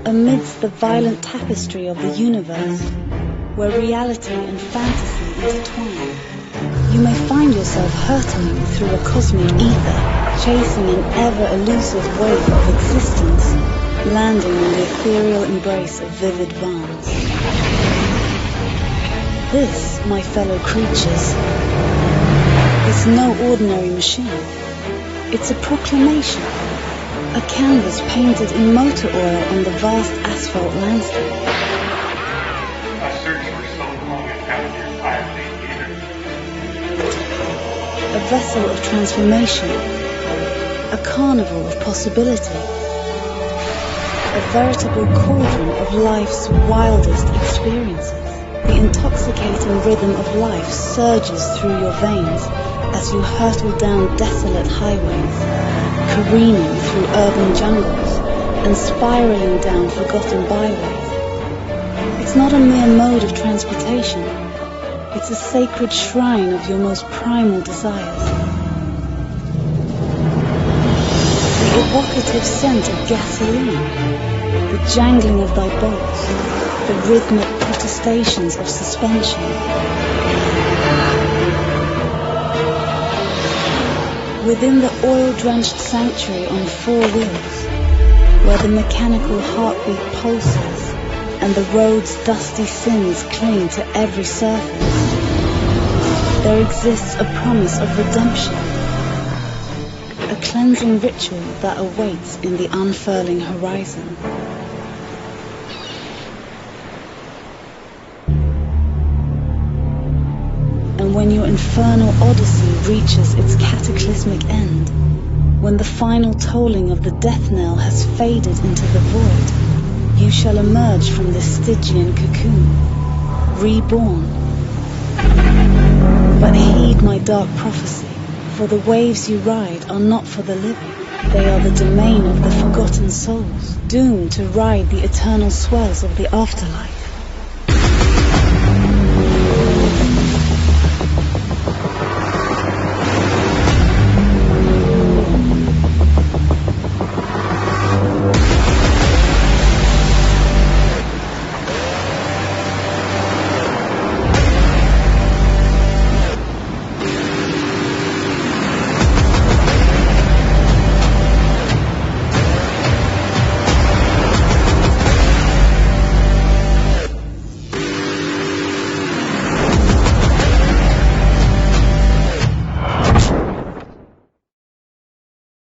Amidst the violent tapestry of the universe, where reality and fantasy intertwine, you may find yourself hurtling through a cosmic ether, chasing an ever-elusive wave of existence, landing in the ethereal embrace of vivid vans. This, my fellow creatures, is no ordinary machine. It's a proclamation, a canvas painted in motor oil on the vast asphalt landscape. A search for so long and haven't your piety either. A vessel of transformation, a carnival of possibility, a veritable cauldron of life's wildest experiences. The intoxicating rhythm of life surges through your veins as you hurtle down desolate highways, careening through urban jungles and spiraling down forgotten byways. It's not a mere mode of transportation. It's a sacred shrine of your most primal desires. The evocative scent of gasoline, the jangling of thy bolts, the rhythmic protestations of suspension. Within the oil-drenched sanctuary on 4 wheels, where the mechanical heartbeat pulses and the road's dusty sins cling to every surface, there exists a promise of redemption, a cleansing ritual that awaits in the unfurling horizon. And when your infernal odyssey reaches its cataclysmic end, when the final tolling of the death knell has faded into the void, you shall emerge from this Stygian cocoon, reborn. But heed my dark prophecy, for the waves you ride are not for the living. They are the domain of the forgotten souls, doomed to ride the eternal swells of the afterlife.